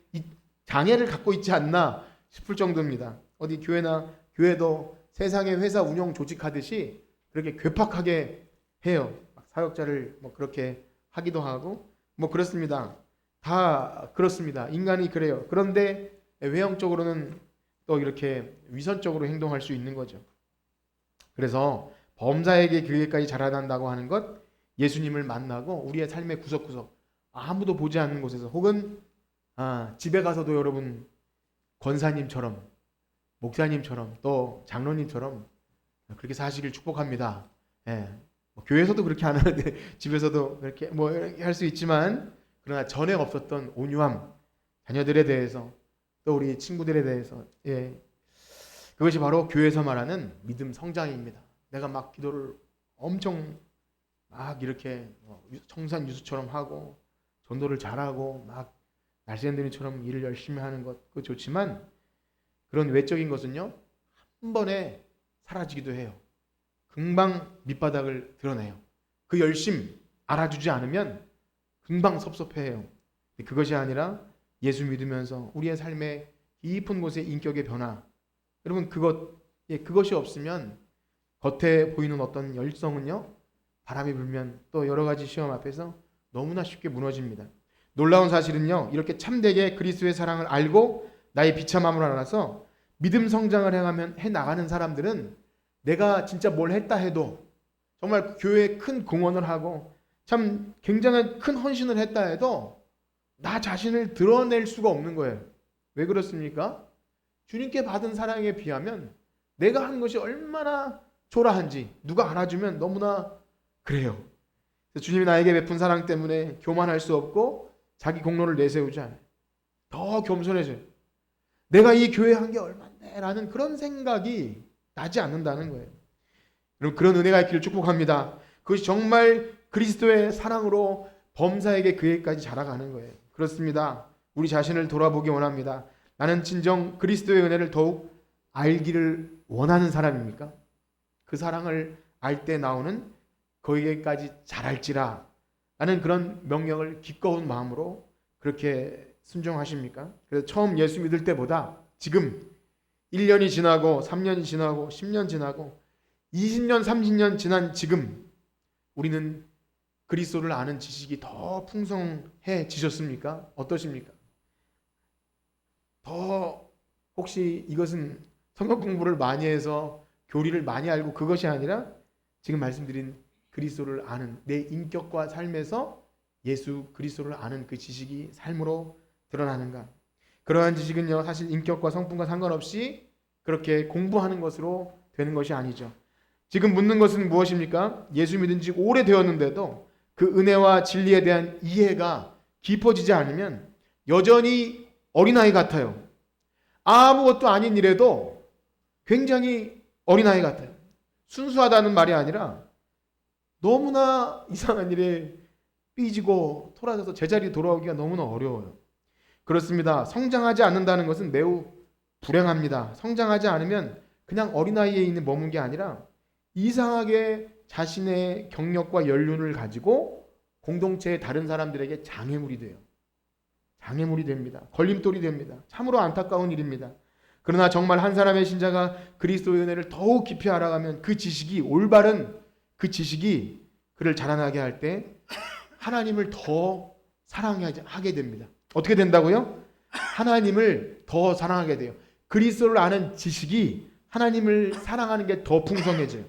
갖고 있지 않나 싶을 정도입니다. 어디 교회도 세상의 회사 운영 조직하듯이 그렇게 괴팍하게 해요. 사역자를 그렇게 하기도 하고 그렇습니다. 다 그렇습니다. 인간이 그래요. 그런데 외형적으로는 또 이렇게 위선적으로 행동할 수 있는 거죠. 그래서 범사에게 교회까지 자라난다고 하는 것, 예수님을 만나고 우리의 삶의 구석구석 아무도 보지 않는 곳에서 혹은 집에 가서도 여러분 권사님처럼 목사님처럼 또 장로님처럼 그렇게 사시길 축복합니다. 교회에서도 그렇게 안 하는데 집에서도 그렇게 할 수 있지만 그러나 전에 없었던 온유함, 자녀들에 대해서 또 우리 친구들에 대해서 그것이 바로 교회에서 말하는 믿음 성장입니다. 내가 막 기도를 엄청 막 이렇게 청산유수처럼 하고 전도를 잘하고 막 날쌘들이처럼 일을 열심히 하는 것 그거 좋지만 그런 외적인 것은요 한 번에 사라지기도 해요. 금방 밑바닥을 드러내요. 그 열심 알아주지 않으면 금방 섭섭해해요. 그것이 아니라 예수 믿으면서 우리의 삶의 깊은 곳의 인격의 변화, 여러분 그것이 없으면 겉에 보이는 어떤 열성은요 바람이 불면 또 여러 가지 시험 앞에서 너무나 쉽게 무너집니다. 놀라운 사실은요 이렇게 참되게 그리스도의 사랑을 알고 나의 비참함을 알아서 믿음 성장을 해 나가는 사람들은 내가 진짜 뭘 했다 해도 정말 교회에 큰 공헌을 하고 참 굉장한 큰 헌신을 했다 해도 나 자신을 드러낼 수가 없는 거예요. 왜 그렇습니까? 주님께 받은 사랑에 비하면 내가 하는 것이 얼마나 초라한지 누가 알아주면 너무나 그래요. 주님이 나에게 베푼 사랑 때문에 교만할 수 없고 자기 공로를 내세우지 않아요. 더 겸손해져요. 내가 이 교회 한 게 얼마인데 라는 그런 생각이 나지 않는다는 거예요. 여러분 그런 은혜가 있기를 축복합니다. 그것이 정말 그리스도의 사랑으로 범사에게 그에까지 자라가는 거예요. 그렇습니다. 우리 자신을 돌아보기 원합니다. 나는 진정 그리스도의 은혜를 더욱 알기를 원하는 사람입니까? 그 사랑을 알 때 나오는 거기에까지 자랄지라 라는 그런 명령을 기꺼운 마음으로 그렇게 순종하십니까? 그래서 처음 예수 믿을 때보다 지금 1년이 지나고 3년이 지나고 10년 지나고 20년 30년 지난 지금 우리는 그리스도를 아는 지식이 더 풍성해지셨습니까? 어떠십니까? 더 혹시 이것은 성경 공부를 많이 해서 교리를 많이 알고 그것이 아니라 지금 말씀드린 그리스도를 아는 내 인격과 삶에서 예수 그리스도를 아는 그 지식이 삶으로 드러나는가? 그러한 지식은요 사실 인격과 성품과 상관없이 그렇게 공부하는 것으로 되는 것이 아니죠. 지금 묻는 것은 무엇입니까? 예수 믿은 지 오래되었는데도 그 은혜와 진리에 대한 이해가 깊어지지 않으면 여전히 어린아이 같아요. 아무것도 아닌 일에도 굉장히 어린아이 같아요. 순수하다는 말이 아니라 너무나 이상한 일에 삐지고 토라져서 제자리에 돌아오기가 너무나 어려워요. 그렇습니다. 성장하지 않는다는 것은 매우 불행합니다. 성장하지 않으면 그냥 어린아이에 있는 머문 게 아니라 이상하게 자신의 경력과 연륜을 가지고 공동체의 다른 사람들에게 장애물이 돼요. 장애물이 됩니다. 걸림돌이 됩니다. 참으로 안타까운 일입니다. 그러나 정말 한 사람의 신자가 그리스도의 은혜를 더욱 깊이 알아가면 그 지식이, 올바른 그 지식이 그를 자라나게 할 때 하나님을 더 사랑하게 됩니다. 어떻게 된다고요? 하나님을 더 사랑하게 돼요. 그리스도를 아는 지식이 하나님을 사랑하는 게 더 풍성해져요.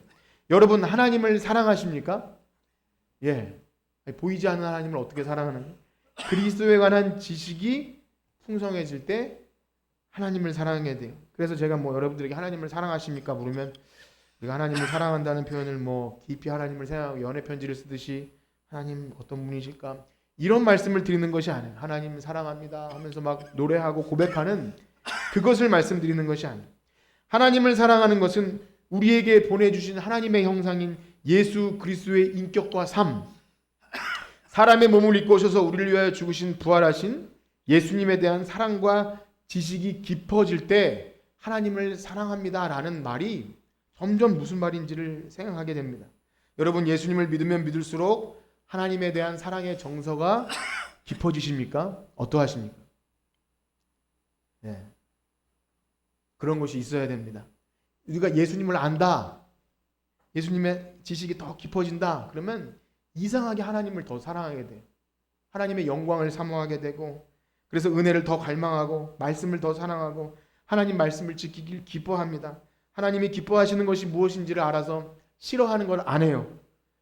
여러분, 하나님을 사랑하십니까? 예. 보이지 않는 하나님을 어떻게 사랑하는? 그리스도에 관한 지식이 풍성해질 때 하나님을 사랑하게 돼요. 그래서 제가 여러분들에게 하나님을 사랑하십니까? 물으면 우리가 하나님을 사랑한다는 표현을 깊이 하나님을 생각하고 연애 편지를 쓰듯이 하나님 어떤 분이실까? 이런 말씀을 드리는 것이 아니에요. 하나님 사랑합니다 하면서 막 노래하고 고백하는 그것을 말씀드리는 것이 아니에요. 하나님을 사랑하는 것은 우리에게 보내주신 하나님의 형상인 예수 그리스도의 인격과 삶, 사람의 몸을 입고 오셔서 우리를 위하여 죽으신 부활하신 예수님에 대한 사랑과 지식이 깊어질 때 하나님을 사랑합니다 라는 말이 점점 무슨 말인지를 생각하게 됩니다. 여러분, 예수님을 믿으면 믿을수록 하나님에 대한 사랑의 정서가 깊어지십니까? 어떠하십니까? 네. 그런 것이 있어야 됩니다. 우리가 예수님을 안다, 예수님의 지식이 더 깊어진다, 그러면 이상하게 하나님을 더 사랑하게 돼요. 하나님의 영광을 사모하게 되고, 그래서 은혜를 더 갈망하고 말씀을 더 사랑하고 하나님 말씀을 지키길 기뻐합니다. 하나님이 기뻐하시는 것이 무엇인지를 알아서 싫어하는 걸 안 해요.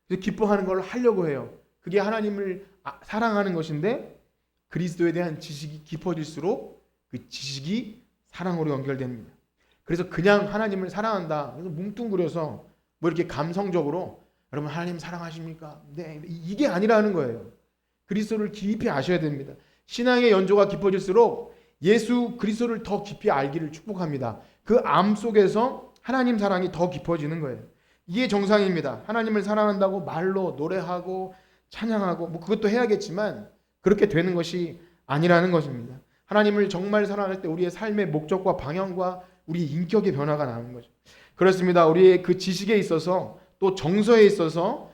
그래서 기뻐하는 걸 하려고 해요. 그게 하나님을 사랑하는 것인데, 그리스도에 대한 지식이 깊어질수록 그 지식이 사랑으로 연결됩니다. 그래서 그냥 하나님을 사랑한다, 그래서 뭉뚱그려서 이렇게 감성적으로 여러분 하나님 사랑하십니까? 네, 이게 아니라는 거예요. 그리스도를 깊이 아셔야 됩니다. 신앙의 연조가 깊어질수록 예수 그리스도를 더 깊이 알기를 축복합니다. 그 암 속에서 하나님 사랑이 더 깊어지는 거예요. 이게 정상입니다. 하나님을 사랑한다고 말로 노래하고 찬양하고 그것도 해야겠지만 그렇게 되는 것이 아니라는 것입니다. 하나님을 정말 사랑할 때 우리의 삶의 목적과 방향과 우리 인격의 변화가 나는 거죠. 그렇습니다. 우리의 그 지식에 있어서 또 정서에 있어서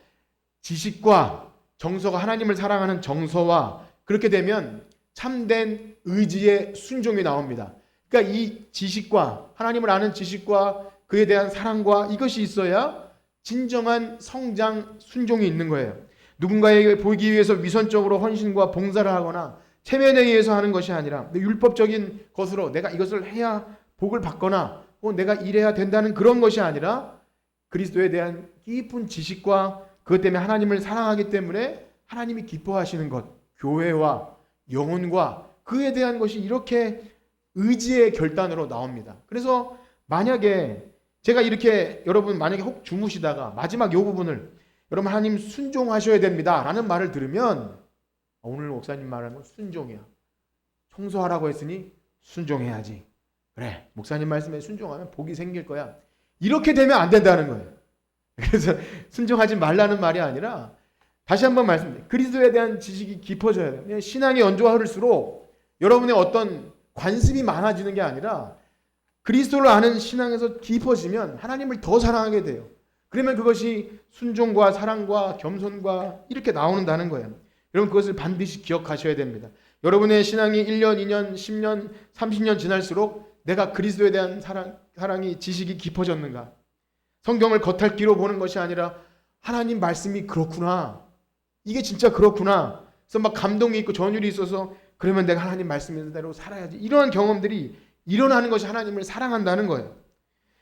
지식과 정서가 하나님을 사랑하는 정서와 그렇게 되면 참된 의지의 순종이 나옵니다. 그러니까 이 지식과 하나님을 아는 지식과 그에 대한 사랑과 이것이 있어야 진정한 성장 순종이 있는 거예요. 누군가에게 보이기 위해서 위선적으로 헌신과 봉사를 하거나 체면에 의해서 하는 것이 아니라 율법적인 것으로 내가 이것을 해야 복을 받거나 내가 이래야 된다는 그런 것이 아니라 그리스도에 대한 깊은 지식과 그것 때문에 하나님을 사랑하기 때문에 하나님이 기뻐하시는 것, 교회와 영혼과 그에 대한 것이 이렇게 의지의 결단으로 나옵니다. 그래서 만약에 제가 이렇게 여러분 만약에 혹 주무시다가 마지막 이 부분을 여러분 하나님 순종하셔야 됩니다 라는 말을 들으면 오늘 목사님 말하는 건 순종이야. 청소하라고 했으니 순종해야지. 그래, 목사님 말씀에 순종하면 복이 생길 거야. 이렇게 되면 안 된다는 거예요. 그래서 순종하지 말라는 말이 아니라 다시 한번 말씀드려요. 그리스도에 대한 지식이 깊어져야 돼요. 신앙의 연조가 흐를수록 여러분의 어떤 관습이 많아지는 게 아니라 그리스도를 아는 신앙에서 깊어지면 하나님을 더 사랑하게 돼요. 그러면 그것이 순종과 사랑과 겸손과 이렇게 나오는다는 거예요. 여러분 그것을 반드시 기억하셔야 됩니다. 여러분의 신앙이 1년, 2년, 10년, 30년 지날수록 내가 그리스도에 대한 사랑이 지식이 깊어졌는가? 성경을 겉핥기로 보는 것이 아니라 하나님 말씀이 그렇구나. 이게 진짜 그렇구나. 그래서 막 감동이 있고 전율이 있어서 그러면 내가 하나님 말씀대로 살아야지. 이러한 경험들이 일어나는 것이 하나님을 사랑한다는 거예요.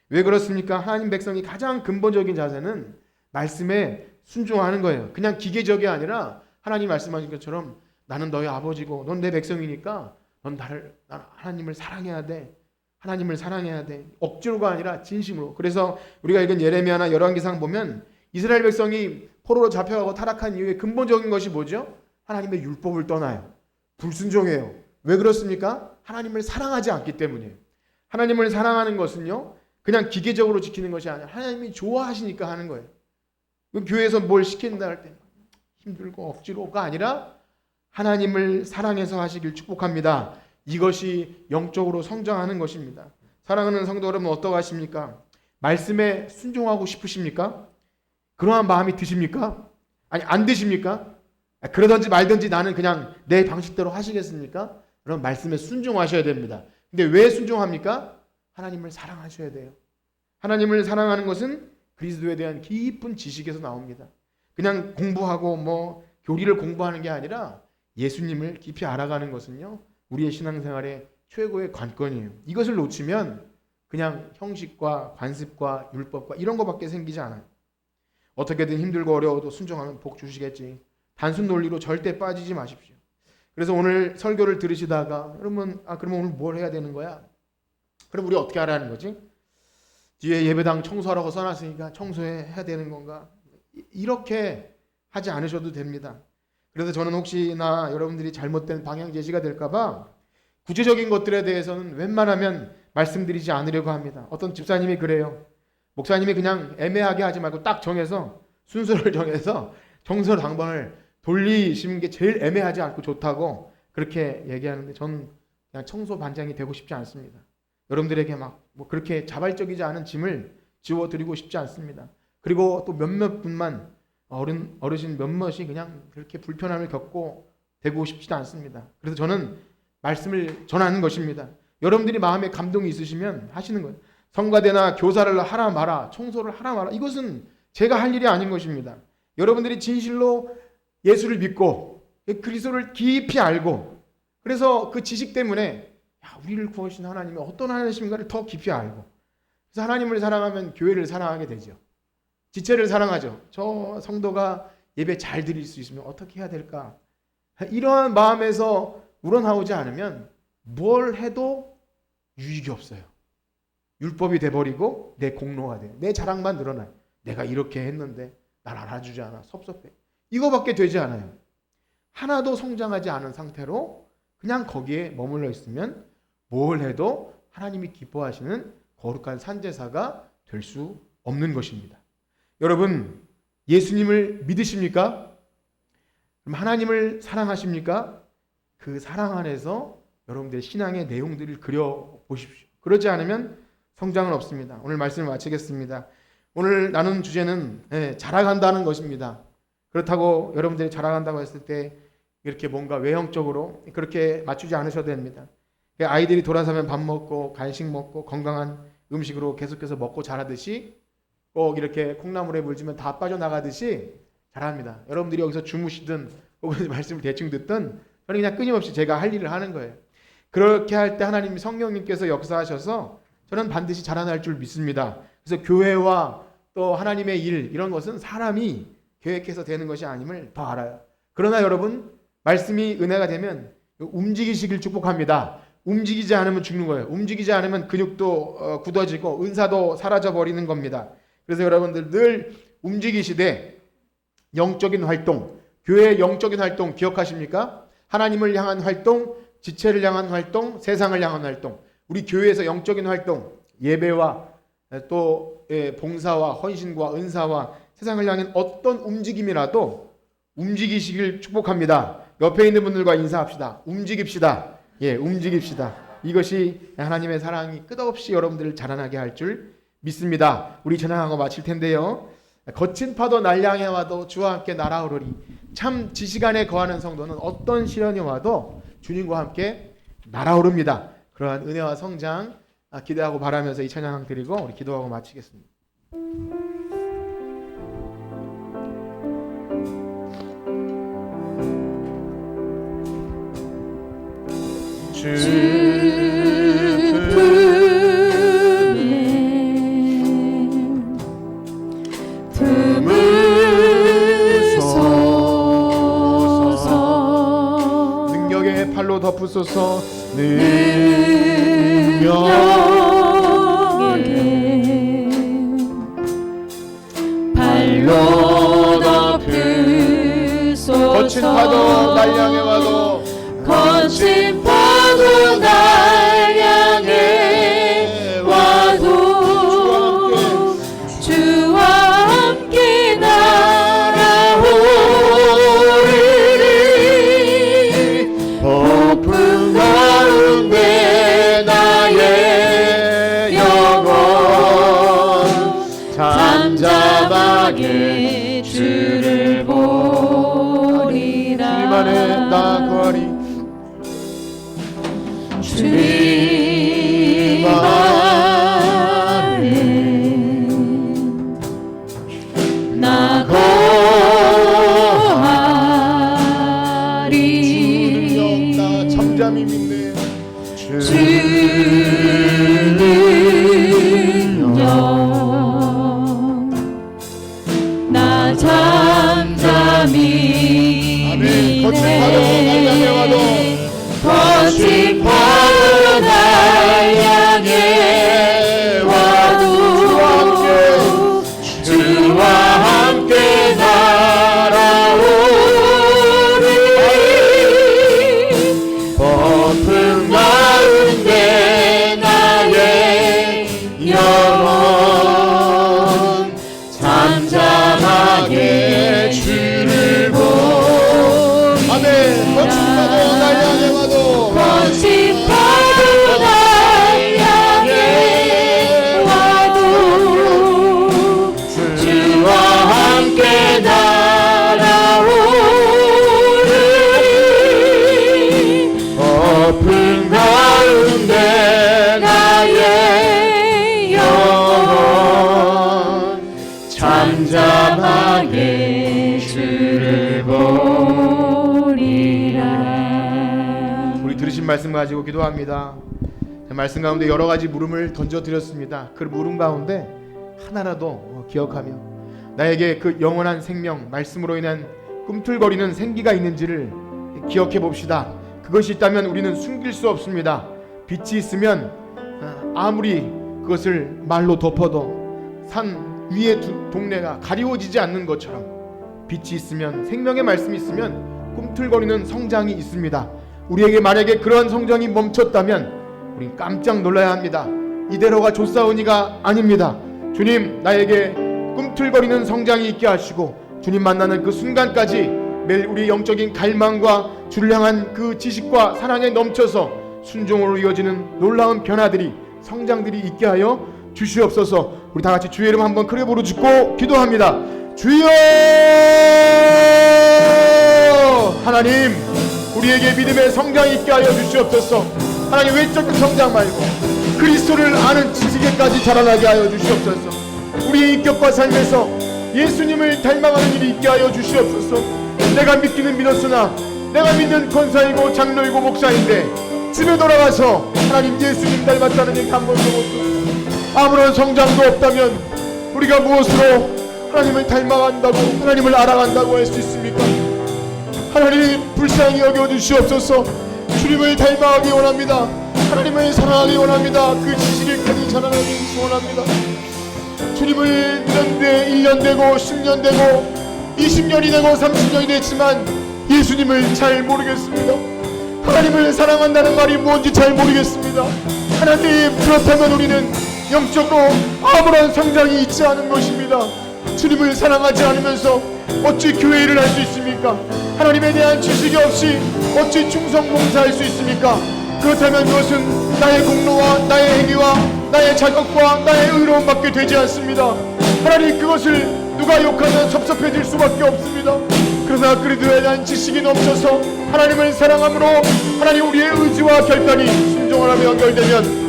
왜 그렇습니까? 하나님 백성이 가장 근본적인 자세는 말씀에 순종하는 거예요. 그냥 기계적이 아니라 하나님 말씀하신 것처럼 나는 너의 아버지고 넌 내 백성이니까 넌 나를 하나님을 사랑해야 돼. 하나님을 사랑해야 돼. 억지로가 아니라 진심으로. 그래서 우리가 읽은 예레미야나 열왕기상 보면 이스라엘 백성이 포로로 잡혀가고 타락한 이유의 근본적인 것이 뭐죠? 하나님의 율법을 떠나요. 불순종해요. 왜 그렇습니까? 하나님을 사랑하지 않기 때문이에요. 하나님을 사랑하는 것은요, 그냥 기계적으로 지키는 것이 아니라 하나님이 좋아하시니까 하는 거예요. 교회에서 뭘 시킨다 할 때 힘들고 억지로가 아니라 하나님을 사랑해서 하시길 축복합니다. 이것이 영적으로 성장하는 것입니다. 사랑하는 성도 여러분 어떠하십니까? 말씀에 순종하고 싶으십니까? 그러한 마음이 드십니까? 아니 안 드십니까? 그러든지 말든지 나는 그냥 내 방식대로 하시겠습니까? 그럼 말씀에 순종하셔야 됩니다. 근데 왜 순종합니까? 하나님을 사랑하셔야 돼요. 하나님을 사랑하는 것은 그리스도에 대한 깊은 지식에서 나옵니다. 그냥 공부하고 뭐 교리를 공부하는 게 아니라 예수님을 깊이 알아가는 것은요, 우리의 신앙생활의 최고의 관건이에요. 이것을 놓치면 그냥 형식과 관습과 율법과 이런 것밖에 생기지 않아요. 어떻게든 힘들고 어려워도 순종하면 복 주시겠지. 단순 논리로 절대 빠지지 마십시오. 그래서 오늘 설교를 들으시다가 그러면 오늘 뭘 해야 되는 거야? 그럼 우리 어떻게 하라는 거지? 뒤에 예배당 청소하라고 써놨으니까 청소해야 되는 건가? 이렇게 하지 않으셔도 됩니다. 그래서 저는 혹시나 여러분들이 잘못된 방향 제시가 될까봐 구체적인 것들에 대해서는 웬만하면 말씀드리지 않으려고 합니다. 어떤 집사님이 그래요. 목사님이 그냥 애매하게 하지 말고 딱 정해서 순서를 정해서 청소 당번을 돌리시는 게 제일 애매하지 않고 좋다고 그렇게 얘기하는데 저는 그냥 청소 반장이 되고 싶지 않습니다. 여러분들에게 막 뭐 그렇게 자발적이지 않은 짐을 지워드리고 싶지 않습니다. 그리고 또 몇몇 분만 어르신 몇몇이 그냥 그렇게 불편함을 겪고 되고 싶지도 않습니다. 그래서 저는 말씀을 전하는 것입니다. 여러분들이 마음에 감동이 있으시면 하시는 거예요. 성가대나 교사를 하라 마라, 청소를 하라 마라, 이것은 제가 할 일이 아닌 것입니다. 여러분들이 진실로 예수를 믿고 그리스도를 깊이 알고 그래서 그 지식 때문에 우리를 구하신 하나님이 어떤 하나님인가를 더 깊이 알고 그래서 하나님을 사랑하면 교회를 사랑하게 되죠. 지체를 사랑하죠. 저 성도가 예배 잘 드릴 수 있으면 어떻게 해야 될까? 이러한 마음에서 우러나오지 않으면 뭘 해도 유익이 없어요. 율법이 돼버리고 내 공로가 돼요. 내 자랑만 늘어나요. 내가 이렇게 했는데 날 알아주지 않아. 섭섭해. 이거밖에 되지 않아요. 하나도 성장하지 않은 상태로 그냥 거기에 머물러 있으면 뭘 해도 하나님이 기뻐하시는 거룩한 산제사가 될 수 없는 것입니다. 여러분, 예수님을 믿으십니까? 그럼 하나님을 사랑하십니까? 그 사랑 안에서 여러분들의 신앙의 내용들을 그려보십시오. 그러지 않으면 성장은 없습니다. 오늘 말씀을 마치겠습니다. 오늘 나눈 주제는 자라간다는 것입니다. 그렇다고 여러분들이 자라간다고 했을 때 이렇게 뭔가 외형적으로 그렇게 맞추지 않으셔도 됩니다. 아이들이 돌아서면 밥 먹고 간식 먹고 건강한 음식으로 계속해서 먹고 자라듯이 꼭 이렇게 콩나물에 물지면 다 빠져나가듯이 자랍니다. 여러분들이 여기서 주무시든 혹은 말씀을 대충 듣든 저는 그냥 끊임없이 제가 할 일을 하는 거예요. 그렇게 할 때 하나님 성령님께서 역사하셔서 저는 반드시 자라날 줄 믿습니다. 그래서 교회와 또 하나님의 일 이런 것은 사람이 계획해서 되는 것이 아님을 더 알아요. 그러나 여러분 말씀이 은혜가 되면 움직이시길 축복합니다. 움직이지 않으면 죽는 거예요. 움직이지 않으면 근육도 굳어지고 은사도 사라져 버리는 겁니다. 그래서 여러분들 늘 움직이시되 영적인 활동, 교회의 영적인 활동 기억하십니까? 하나님을 향한 활동, 지체를 향한 활동, 세상을 향한 활동. 우리 교회에서 영적인 활동, 예배와 또 봉사와 헌신과 은사와 세상을 향한 어떤 움직임이라도 움직이시길 축복합니다. 옆에 있는 분들과 인사합시다. 움직입시다. 움직입시다. 이것이 하나님의 사랑이 끝없이 여러분들을 자라나게 할 줄 믿습니다. 우리 찬양하고 마칠 텐데요. 거친 파도 날 향해 와도 주와 함께 날아오르리. 참 지식 안에 거하는 성도는 어떤 시련이 와도 주님과 함께 날아오릅니다. 그러한 은혜와 성장 기대하고 바라면서 이 찬양 드리고 우리 기도하고 마치겠습니다. 주 품에 품으소서. 능력의 팔로 덮으소서. 능력의 팔로 덮으소서. 거친 파도 날 향해 와도 거친 파도 날 향해 와도 주와 함께 날아오르리. 폭풍 가운데 나의 영혼 잠잠하게 주를 보리라. 안에 나 거하리. 주님 안에 나 거하리. 나 잠잠히 믿네. 주는 나 잠잠히 아멘. 거친 파도 날 향해 와도 거친 파도 날 향해 와도 주와 함께 날아오리. 폭풍 가운데 나의 영혼 잠잠하게 주를 보리라. 아멘. 거친 파도 날 향해 와도 거친 파도 날 향해 와도 주와 함께 날아오리. 폭풍 가운데 나의 영혼 잠잠하게 주를 보리라. 우리 들으신 말씀 가지고 기도합니다. 말씀 가운데 여러 가지 물음을 던져 드렸습니다. 그 물음 가운데 하나라도 기억하며 나에게 그 영원한 생명, 말씀으로 인한 꿈틀거리는 생기가 있는지를 기억해 봅시다. 그것이 있다면 우리는 숨길 수 없습니다. 빛이 있으면 아무리 그것을 말로 덮어도 산 위의 동네가 가리워지지 않는 것처럼 빛이 있으면, 생명의 말씀이 있으면 꿈틀거리는 성장이 있습니다. 우리에게 만약에 그러한 성장이 멈췄다면 우린 깜짝 놀라야 합니다. 이대로가 좋사오니가 아닙니다. 주님, 나에게 꿈틀거리는 성장이 있게 하시고 주님 만나는 그 순간까지 매일 우리의 영적인 갈망과 주를 향한 그 지식과 사랑에 넘쳐서 순종으로 이어지는 놀라운 변화들이, 성장들이 있게 하여 주시옵소서. 우리 다같이 주의 이름 한번 크게 부르짖고 기도합니다. 주여! 하나님, 우리에게 믿음의 성장이 있게 하여 주시옵소서. 하나님, 외적인 성장 말고 그리스도를 아는 지식에까지 자라나게 하여 주시옵소서. 우리의 인격과 삶에서 예수님을 닮아가는 일이 있게 하여 주시옵소서. 내가 믿기는 믿었으나 내가 믿는 권사이고 장로이고 목사인데 집에 돌아가서 하나님 예수님 닮았다는 얘기 한 번도 못했어. 아무런 성장도 없다면 우리가 무엇으로 하나님을 닮아간다고, 하나님을 알아간다고 할 수 있습니까? 하나님, 불쌍히 여겨주시옵소서. 주님을 닮아가기 원합니다. 하나님을 사랑하기 원합니다. 그 지식에까지 자라나기 원합니다. 주님을 믿었는데 1년 되고 10년 되고 20년이 되고 30년이 됐지만 예수님을 잘 모르겠습니다. 하나님을 사랑한다는 말이 뭔지 잘 모르겠습니다. 하나님, 그렇다면 우리는 영적으로 아무런 성장이 있지 않은 것입니다. 주님을 사랑하지 않으면서 어찌 교회 일을 할 수 있습니까? 하나님에 대한 지식이 없이 어찌 충성 봉사할 수 있습니까? 그렇다면 그것은 나의 공로와 나의 행위와 나의 자격과 나의 의로움밖에 되지 않습니다. 하나님, 그것을 누가 욕하면 섭섭해질 수밖에 없습니다. 그러나 그리스도에 대한 지식이 넘쳐서 하나님을 사랑함으로 하나님 우리의 의지와 결단이 순종을 하며 연결되면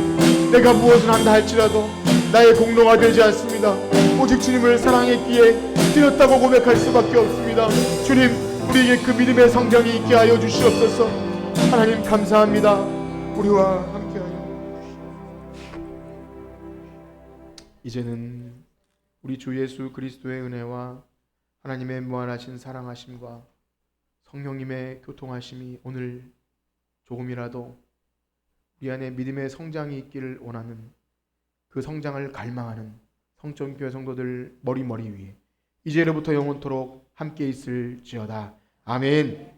내가 무엇을 한다 할지라도 나의 공로가 되지 않습니다. 오직 주님을 사랑했기에 드렸다고 고백할 수밖에 없습니다. 주님, 우리에게 그 믿음의 성장이 있게 하여 주시옵소서. 하나님, 감사합니다. 우리와 함께하여 이제는 우리 주 예수 그리스도의 은혜와 하나님의 무한하신 사랑하심과 성령님의 교통하심이 오늘 조금이라도 우리 안에 믿음의 성장이 있기를 원하는, 그 성장을 갈망하는 성전 교회 성도들 머리 위에 이제로부터 영원토록 함께 있을지어다. 아멘.